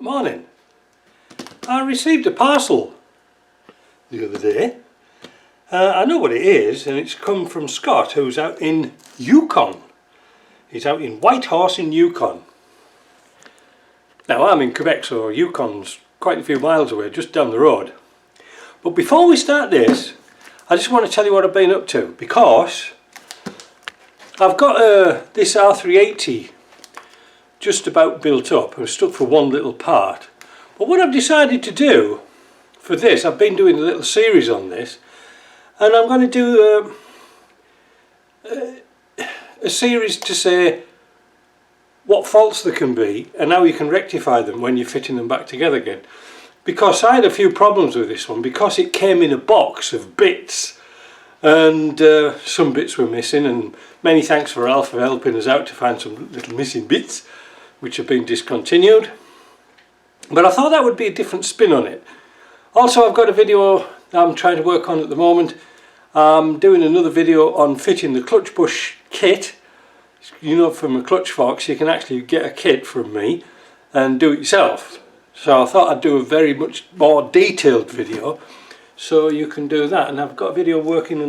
Morning. I received a parcel the other day. I know what it is, and it's come from Scott, who's out in Yukon. He's out in Whitehorse in Yukon. Now I'm in Quebec, so Yukon's quite a few miles away, just down the road. But before we start this, I just want to tell you what I've been up to, because I've got this R380 just about built up. I'm stuck for one little part. But what I've decided to do for this, I've been doing a little series on this, and I'm going to do a series to say what faults there can be and how you can rectify them when you're fitting them back together again. Because I had a few problems with this one, because it came in a box of bits, and some bits were missing, and many thanks for Al for helping us out to find some little missing bits which have been discontinued. But I thought that would be a different spin on it. Also, I've got a video that I'm trying to work on at the moment. I'm doing another video on fitting the clutch bush kit. You know, from a clutch fox you can actually get a kit from me and do it yourself. So I thought I'd do a very much more detailed video so you can do that. And I've got a video working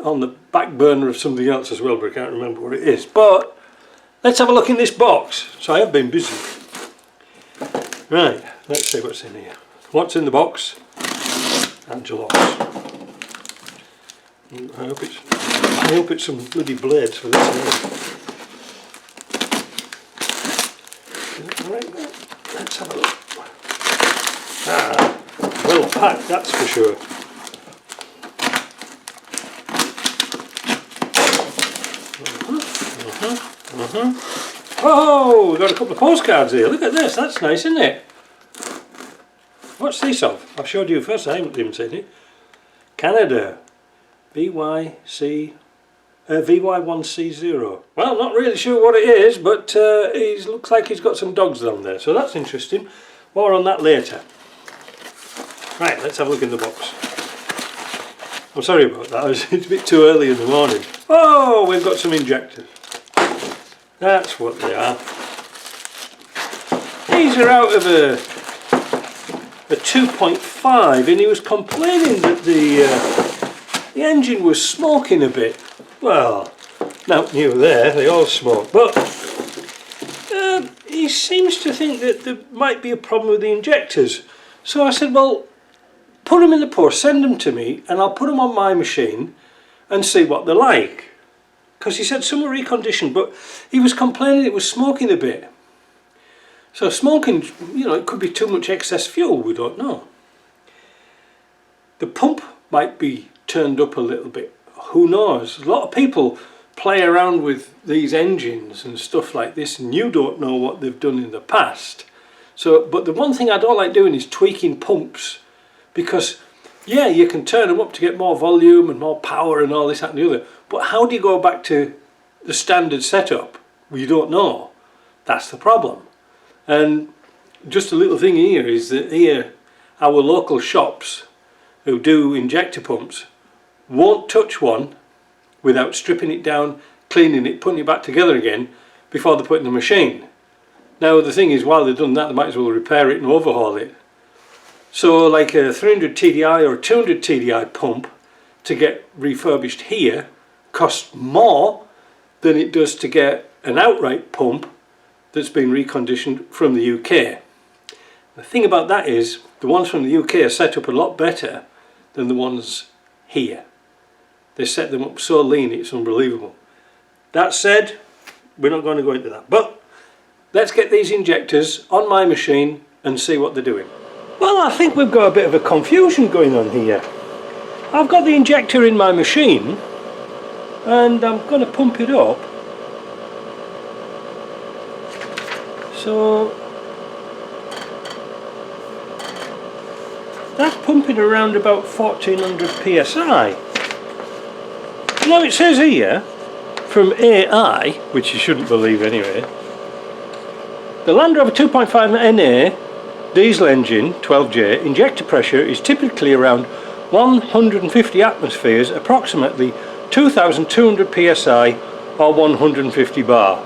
on the back burner of something else as well, but I can't remember what it is. But let's have a look in this box. So I have been busy. Right, let's see what's in here. What's in the box? Angelos. I hope it's some bloody blades for this. Right, let's have a look. Ah, well packed, that's for sure. Oh, we've got a couple of postcards here. Look at this, that's nice, isn't it? What's this of? I've showed you first, I haven't even seen it. Canada, VY1C0. Well, not really sure what it is, but it looks like he's got some dogs down there, so that's interesting. More on that later. Right, let's have a look in the box. I'm sorry about that, it's a bit too early in the morning. Oh, we've got some injectors. That's what they are. These are out of a 2.5, and he was complaining that the engine was smoking a bit. Well, not new there, they all smoke, but he seems to think that there might be a problem with the injectors. So I said, well, put them in the post, send them to me, and I'll put them on my machine and see what they're like. Because he said some were reconditioned, but he was complaining it was smoking a bit. So smoking, you know, it could be too much excess fuel, we don't know. The pump might be turned up a little bit, who knows. A lot of people play around with these engines and stuff like this, and you don't know what they've done in the past. So, but the one thing I don't like doing is tweaking pumps, because yeah, you can turn them up to get more volume and more power and all this, that and the other, but how do you go back to the standard setup? Well, you don't know. That's the problem. And just a little thing here is that here our local shops who do injector pumps won't touch one without stripping it down, cleaning it, putting it back together again before they put it in the machine. Now the thing is, while they've done that, they might as well repair it and overhaul it. So like a 300 TDI or a 200 TDI pump to get refurbished here costs more than it does to get an outright pump that's been reconditioned from the UK. The thing about that is the ones from the UK are set up a lot better than the ones here. They set them up so lean, it's unbelievable. That said, we're not going to go into that, but let's get these injectors on my machine and see what they're doing. Well, I think we've got a bit of a confusion going on here. I've got the injector in my machine and I'm going to pump it up. So that's pumping around about 1400 psi. Now it says here from AI, which you shouldn't believe anyway, the Land Rover 2.5 NA diesel engine 12J injector pressure is typically around 150 atmospheres, approximately 2200 psi or 150 bar.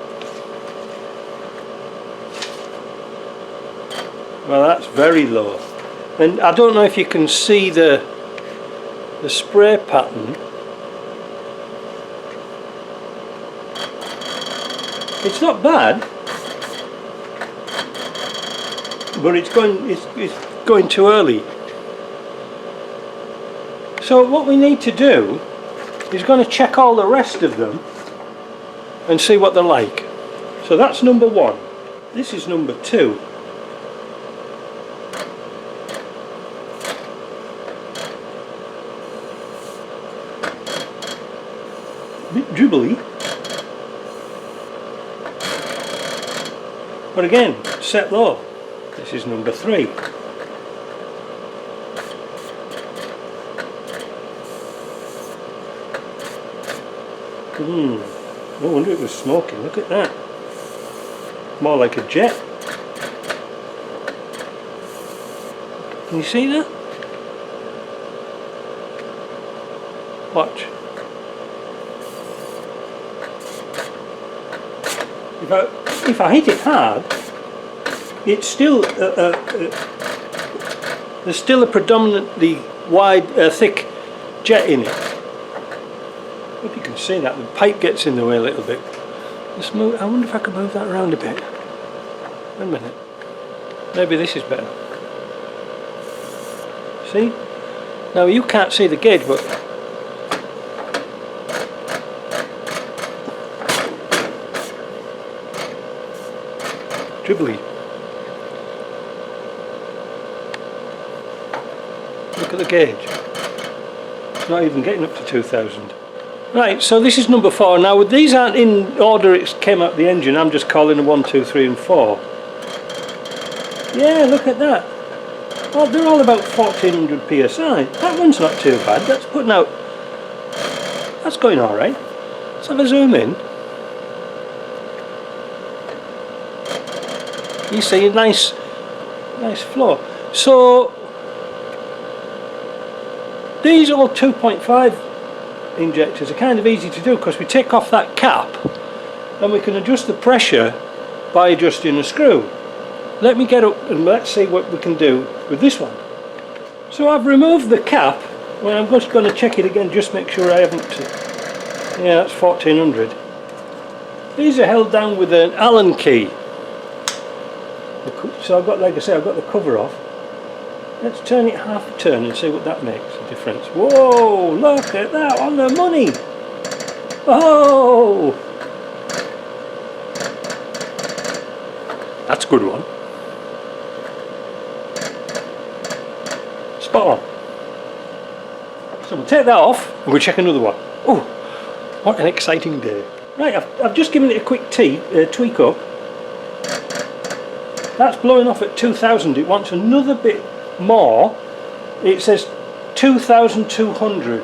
Well, that's very low. And I don't know if you can see the spray pattern. It's not bad, but it's going too early. So what we need to do is going to check all the rest of them and see what they're like. So that's number 1. This is number 2. Bit dribbly, but again set low. This is number 3. No wonder it was smoking. Look at that. More like a jet. Can you see that? Watch. If I hit it hard, it's still there's still a predominantly wide, thick jet in it. I hope you can see that. The pipe gets in the way a little bit. Let's move. I wonder if I can move that around a bit. Wait a minute. Maybe this is better. See? Now you can't see the gauge, but dribbly. Look at the gauge. It's not even getting up to 2000. Right, so this is number 4. Now these aren't in order it came out the engine, I'm just calling them 1, 2, 3 and 4. Yeah, look at that. Oh, they're all about 1400 psi. That one's not too bad. That's putting out... That's going alright. Let's have a zoom in. You see a nice flow. So these all 2.5 injectors are kind of easy to do because we take off that cap and we can adjust the pressure by adjusting a screw. Let me get up and let's see what we can do with this one. So I've removed the cap. Well, I'm just going to check it again, just make sure I haven't... Yeah, that's 1400. These are held down with an Allen key. So I've got, like I say, I've got the cover off. Let's turn it half a turn and see what that makes a difference. Whoa, look at that, on the money. Oh, that's a good one. Spot on. So we'll take that off and we'll check another one. Oh, what an exciting day. Right, I've just given it a quick tweak up. That's blowing off at 2000. It wants another bit more. It says 2200.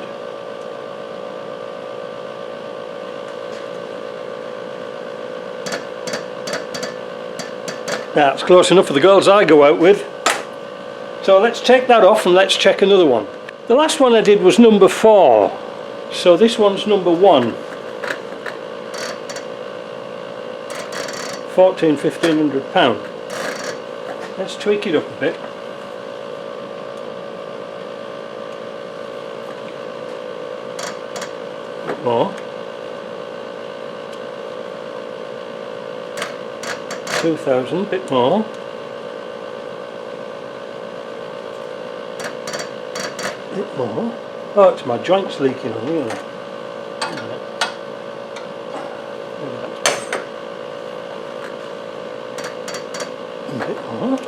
That's close enough for the girls I go out with. So let's take that off and let's check another one. The last one I did was number 4. So this one's number 1. 1500 pound. Let's tweak it up a bit. A bit more. 2000, bit more. Bit more. Oh, it's my joints leaking on, really. A bit more.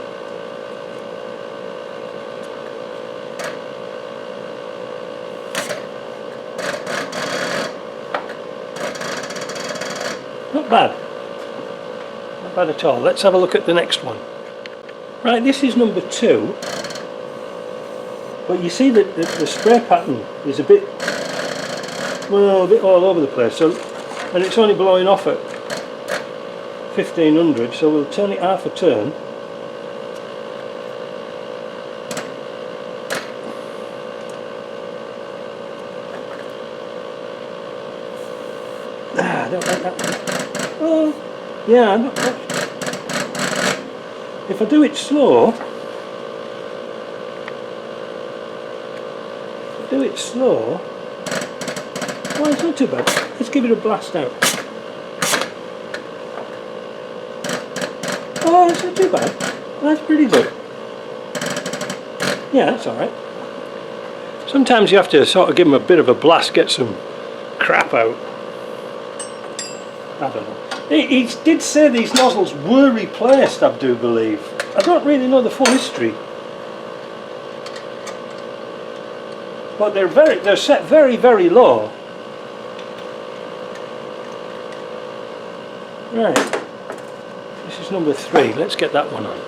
Not bad. Not bad at all. Let's have a look at the next one. Right, this is number 2. But you see that the spray pattern is a bit, well, a bit all over the place. So, and it's only blowing off at 1500. So we'll turn it half a turn. I don't like that one. Oh, yeah, If I do it slow, well, it's not too bad. Let's give it a blast out. Oh, it's not too bad. That's pretty good. Yeah, that's alright. Sometimes you have to sort of give them a bit of a blast, get some crap out. I don't know. He did say these nozzles were replaced, I do believe. I don't really know the full history. But they're set very, very low. Right. This is number 3. Let's get that one on.